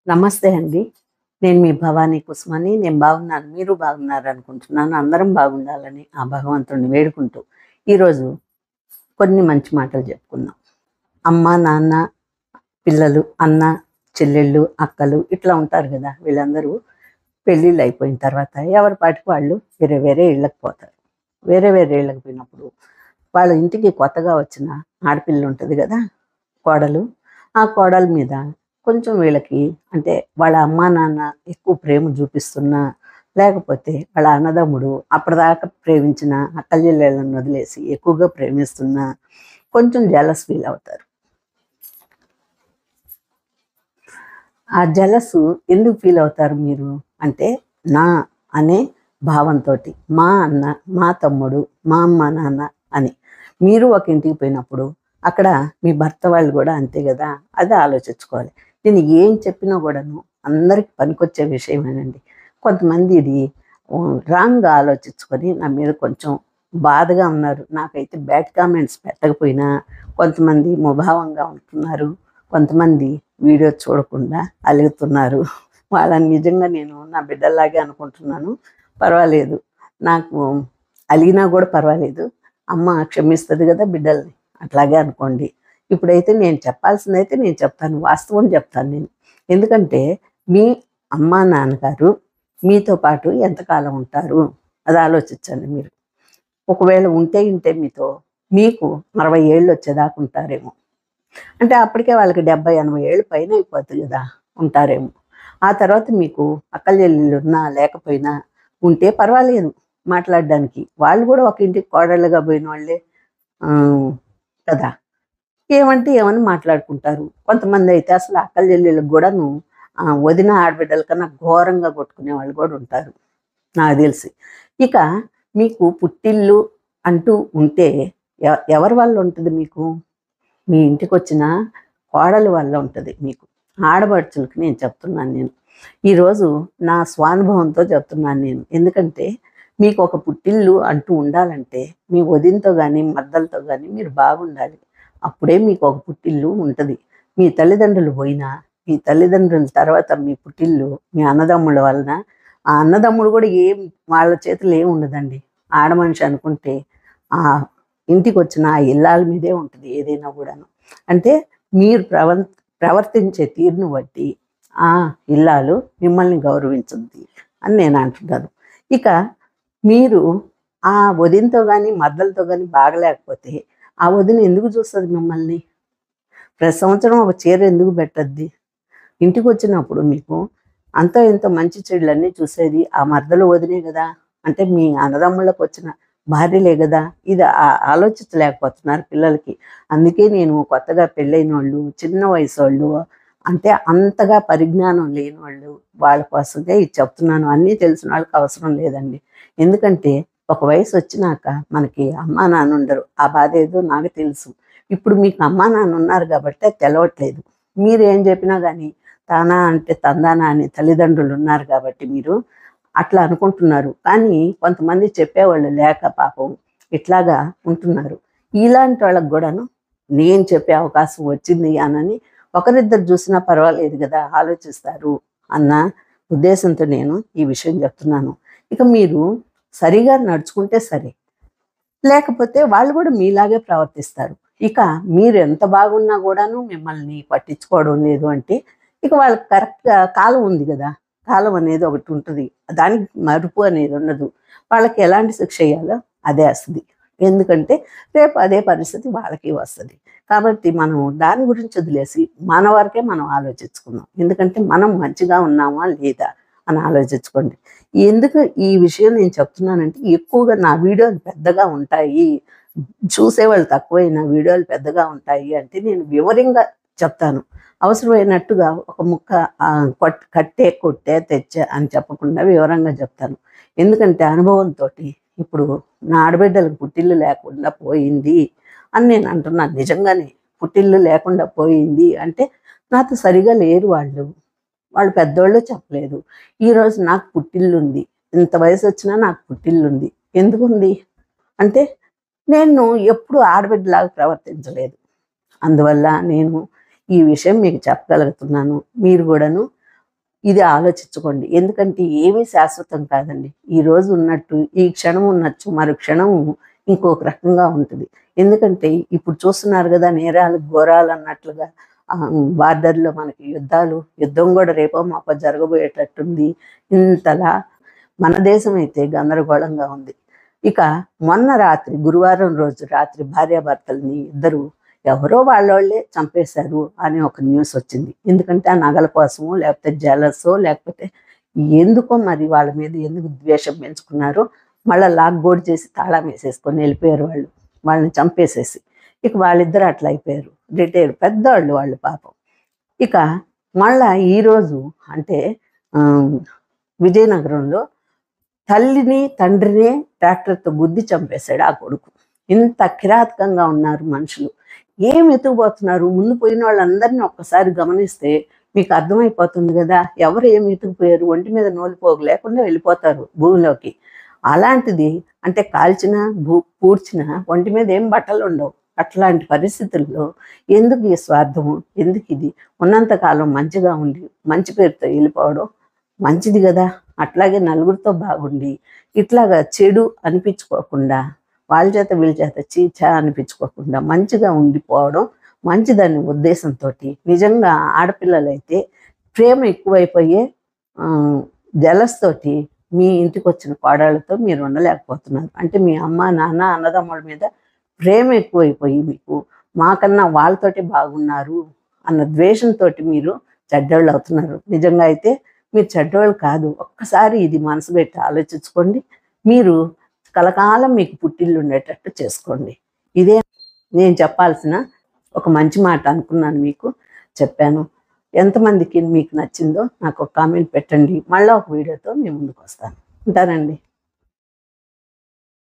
నమస్తే అండి. నేను మీ భవానీ కుసుమని. నేను బాగున్నాను. మీరు బాగున్నారనుకుంటున్నాను. అందరం బాగుండాలని ఆ భగవంతుడిని వేడుకుంటూ, ఈరోజు కొన్ని మంచి మాటలు చెప్పుకుందాం. అమ్మ, నాన్న, పిల్లలు, అన్న, చెల్లెళ్ళు, అక్కలు ఇట్లా ఉంటారు కదా! వీళ్ళందరూ పెళ్ళిళ్ళు అయిపోయిన తర్వాత ఎవరి పాటికి వాళ్ళు వేరే వేరే ఇళ్ళకి పోతారు. వేరే వేరే ఇళ్ళకి పోయినప్పుడు వాళ్ళ ఇంటికి కొత్తగా వచ్చిన ఆడపిల్ల ఉంటుంది కదా! కోడలు. ఆ కోడల మీద కొంచెం వీళ్ళకి అంటే వాళ్ళ అమ్మా నాన్న ఎక్కువ ప్రేమ చూపిస్తున్నా, లేకపోతే వాళ్ళ అన్నదమ్ముడు అప్పటిదాకా ప్రేమించిన అక్క చెల్లెళ్ళను వదిలేసి ఎక్కువగా ప్రేమిస్తున్నా కొంచెం జెలస్ ఫీల్ అవుతారు. ఆ జెలస్ ఎందుకు ఫీల్ అవుతారు మీరు అంటే, నా అనే భావంతోటి మా అన్న, మా తమ్ముడు, మా అమ్మ నాన్న అని. మీరు ఒక ఇంటికి పోయినప్పుడు అక్కడ మీ భర్త వాళ్ళు కూడా అంతే కదా, అది ఆలోచించుకోవాలి. నేను ఏం చెప్పినా కూడాను అందరికి పనికొచ్చే విషయమేనండి. కొంతమంది ఇది రాంగ్గా ఆలోచించుకొని నా మీద కొంచెం బాధగా ఉన్నారు. నాకైతే బ్యాడ్ కామెంట్స్ పెట్టకపోయినా కొంతమంది ముభావంగా ఉంటున్నారు, కొంతమంది వీడియో చూడకుండా అలుగుతున్నారు. వాళ్ళని నిజంగా నేను నా బిడ్డల్లాగే అనుకుంటున్నాను. పర్వాలేదు, నాకు అలిగినా కూడా పర్వాలేదు, అమ్మ క్షమిస్తుంది కదా బిడ్డల్ని, అట్లాగే అనుకోండి. ఇప్పుడైతే నేను చెప్పాల్సిందైతే నేను చెప్తాను, వాస్తవం చెప్తాను నేను. ఎందుకంటే మీ అమ్మా నాన్నగారు మీతో పాటు ఎంతకాలం ఉంటారు అది ఆలోచించండి మీరు. ఒకవేళ ఉంటే మీతో మీకు 60 ఏళ్ళు వచ్చేదాకా ఉంటారేమో. అంటే అప్పటికే వాళ్ళకి 70-80 ఏళ్ళు పైన అయిపోతుంది కదా, ఉంటారేమో. ఆ తర్వాత మీకు అక్కలు చెల్లెళ్ళు ఉన్నా లేకపోయినా ఉంటే పర్వాలేదు మాట్లాడడానికి. వాళ్ళు కూడా ఒక ఇంటికి కోడళ్ళుగా పోయిన వాళ్ళే ఆ, కదా. ఏమంటే ఏమని మాట్లాడుకుంటారు. కొంతమంది అయితే అసలు అక్కల చెల్లెళ్ళకి కూడాను వదిన ఆడబిడ్డల కన్నా ఘోరంగా కొట్టుకునే వాళ్ళు కూడా ఉంటారు నాకు తెలిసి. ఇక మీకు పుట్టిల్లు అంటూ ఉంటే ఎవరి వల్ల ఉంటుంది మీకు? మీ ఇంటికి వచ్చిన కోడలి వల్ల ఉంటుంది మీకు. ఆడపడుచులకి నేను చెప్తున్నాను నేను. ఈరోజు నా స్వానుభవంతో చెప్తున్నాను నేను. ఎందుకంటే మీకు ఒక పుట్టిల్లు అంటూ ఉండాలంటే మీ వదినతో కానీ మద్దలతో కానీ మీరు బాగుండాలి. అప్పుడే మీకు ఒక పుట్టిల్లు ఉంటుంది. మీ తల్లిదండ్రులు పోయినా, మీ తల్లిదండ్రుల తర్వాత మీ పుట్టిల్లు మీ అన్నదమ్ముల వలన. ఆ అన్నదమ్ముడు కూడా ఏం వాళ్ళ చేతులు ఏమి ఉండదండి. ఆడమనిషి అనుకుంటే ఆ ఇంటికి వచ్చిన ఆ ఇల్లాల మీదే ఉంటుంది ఏదైనా కూడాను. అంటే మీరు ప్రవర్తించే తీరును బట్టి ఆ ఇల్లాలు మిమ్మల్ని గౌరవించుద్ది అని నేను అంటున్నాను. ఇక మీరు ఆ వదినతో కానీ మద్దలతో కానీ బాగలేకపోతే ఆ వదిన ఎందుకు చూస్తుంది మిమ్మల్ని? ప్రతి సంవత్సరం ఒక చీర ఎందుకు పెట్టద్ది? ఇంటికి వచ్చినప్పుడు మీకు అంతో ఇంతో మంచి చెడులన్నీ చూసేది ఆ మరదలు వదినే కదా. అంటే మీ అన్నదమ్ముళ్ళకు వచ్చిన భార్యలే కదా. ఇది ఆలోచించలేకపోతున్నారు పిల్లలకి. అందుకే నేను కొత్తగా పెళ్ళైన వాళ్ళు, చిన్న వయసు వాళ్ళు, అంటే అంతగా పరిజ్ఞానం లేని వాళ్ళు, వాళ్ళ కోసమే ఇది చెప్తున్నాను. అన్నీ తెలిసిన వాళ్ళకి అవసరం లేదండి. ఎందుకంటే ఒక వయసు వచ్చినాక మనకి అమ్మా నాన్న ఉండరు. ఆ బాధ ఏదో నాకు తెలుసు. ఇప్పుడు మీకు అమ్మా నాన్న ఉన్నారు కాబట్టి అది తెలవట్లేదు. మీరు ఏం చెప్పినా కానీ తానా అంటే తందానా అని తల్లిదండ్రులు ఉన్నారు కాబట్టి మీరు అట్లా అనుకుంటున్నారు. కానీ కొంతమంది చెప్పేవాళ్ళు లేక పాపం ఇట్లాగా ఉంటున్నారు. ఇలాంటి వాళ్ళకి కూడాను నేను చెప్పే అవకాశం వచ్చింది అనని ఒకరిద్దరు చూసినా పర్వాలేదు కదా, ఆలోచిస్తారు అన్న ఉద్దేశంతో నేను ఈ విషయం చెప్తున్నాను. ఇక మీరు సరిగా నడుచుకుంటే సరే, లేకపోతే వాళ్ళు కూడా మీలాగే ప్రవర్తిస్తారు. ఇక మీరు ఎంత బాగున్నా కూడాను మిమ్మల్ని పట్టించుకోవడం లేదు అంటే ఇక వాళ్ళకి కరెక్ట్గా కాలం ఉంది కదా. కాలం అనేది ఒకటి ఉంటుంది, దానికి మరుపు అనేది ఉండదు. వాళ్ళకి ఎలాంటి శిక్ష వేయాలో అదే వస్తుంది. ఎందుకంటే రేపు అదే పరిస్థితి వాళ్ళకి వస్తుంది. కాబట్టి మనం దాని గురించి వదిలేసి మన వరకే మనం ఆలోచించుకుందాం. ఎందుకంటే మనం మంచిగా ఉన్నామా లేదా అని ఆలోచించుకోండి. ఎందుకు ఈ విషయం నేను చెప్తున్నానంటే, ఎక్కువగా నా వీడియోలు పెద్దగా ఉంటాయి, చూసేవాళ్ళు తక్కువైన వీడియోలు పెద్దగా ఉంటాయి అంటే నేను వివరంగా చెప్తాను. అవసరమైనట్టుగా ఒక ముక్క కట్టే కొట్టే తెచ్చే అని చెప్పకుండా వివరంగా చెప్తాను. ఎందుకంటే అనుభవంతో ఇప్పుడు నా ఆడబిడ్డలకు పుట్టిల్లు లేకుండా పోయింది అని నేను అంటున్నాను. నిజంగానే పుట్టిల్లు లేకుండా పోయింది అంటే నాతో సరిగా లేరు వాళ్ళు. వాళ్ళు పెద్దోళ్ళు చెప్పలేదు. ఈరోజు నాకు పుట్టిల్లుంది, ఇంత వయసు వచ్చినా నాకు పుట్టిల్లుంది. ఎందుకుంది అంటే నేను ఎప్పుడు ఆడబిడ్డలాగా ప్రవర్తించలేదు. అందువల్ల నేను ఈ విషయం మీకు చెప్పగలుగుతున్నాను. మీరు కూడాను ఇది ఆలోచించుకోండి. ఎందుకంటే ఏమీ శాశ్వతం కాదండి. ఈరోజు ఉన్నట్టు ఈ క్షణం ఉన్నట్టు మరు క్షణము ఇంకొక రకంగా ఉంటుంది. ఎందుకంటే ఇప్పుడు చూస్తున్నారు కదా, నేరాలు ఘోరాలు అన్నట్లుగా బార్డర్లో మనకి యుద్ధం కూడా రేపో మాపో జరగబోయేటట్టుంది. ఇంతలా మన దేశం అయితే గందరగోళంగా ఉంది. ఇక మొన్న రాత్రి గురువారం రోజు రాత్రి భార్యాభర్తల్ని ఇద్దరు ఎవరో వాళ్ళోళ్ళే చంపేశారు అని ఒక న్యూస్ వచ్చింది. ఎందుకంటే ఆ నగల కోసమో లేకపోతే జలసో లేకపోతే ఎందుకో మరి వాళ్ళ మీద ఎందుకు ద్వేషం పెంచుకున్నారో మళ్ళీ లాక్బోర్డ్ చేసి తాళం వేసేసుకొని వెళ్ళిపోయారు వాళ్ళని చంపేసేసి. ఇక వాళ్ళిద్దరు అట్లా అయిపోయారు, రిటైర్ పెద్దవాళ్ళు వాళ్ళు పాపం. ఇక మళ్ళా ఈరోజు అంటే విజయనగరంలో తల్లిని తండ్రిని ట్రాక్టర్తో గుద్ది చంపేశాడు ఆ కొడుకు. ఇంత కిరాతకంగా ఉన్నారు మనుషులు. ఏం ఎత్తుకుపోతున్నారు? ముందు పోయిన వాళ్ళందరినీ ఒక్కసారి గమనిస్తే మీకు అర్థమైపోతుంది కదా, ఎవరు ఏమి ఎత్తుకుపోయారు. ఒంటి మీద నోలిపోగు లేకుండా వెళ్ళిపోతారు భూమిలోకి. అలాంటిది అంటే కాల్చిన పూడ్చిన ఒంటి మీద ఏం బట్టలు ఉండవు. అట్లాంటి పరిస్థితుల్లో ఎందుకు ఈ స్వార్థము, ఎందుకు ఇది? ఉన్నంతకాలం మంచిగా ఉండి మంచి పేరుతో వెళ్ళిపోవడం మంచిది కదా. అట్లాగే నలుగురితో బాగుండి ఇట్లాగా చెడు అనిపించుకోకుండా, వాళ్ళ చేత వీళ్ళ చేత చీచా అనిపించుకోకుండా మంచిగా ఉండిపోవడం మంచిదని ఉద్దేశంతో. నిజంగా ఆడపిల్లలైతే ప్రేమ ఎక్కువైపోయే జలస్తోటి మీ ఇంటికి వచ్చిన కోడళ్ళతో మీరు ఉండలేకపోతున్నారు. అంటే మీ అమ్మ నాన్న అన్నదమ్ముల మీద ప్రేమ ఎక్కువైపోయి మీకు మాకన్నా వాళ్ళతోటి బాగున్నారు అన్న ద్వేషంతో మీరు చెడ్డోళ్ళు అవుతున్నారు. నిజంగా అయితే మీరు చెడ్డోళ్ళు కాదు. ఒక్కసారి ఇది మనసు పెట్టి ఆలోచించుకోండి. మీరు కలకాలం మీకు పుట్టిల్లు ఉండేటట్టు చేసుకోండి. ఇదే నేను చెప్పాల్సిన ఒక మంచి మాట అనుకున్నాను, మీకు చెప్పాను. ఎంతమందికి మీకు నచ్చిందో నాకు ఒక కామెంట్ పెట్టండి. మళ్ళీ ఒక వీడియోతో మీ ముందుకు వస్తాను. ఉంటానండి.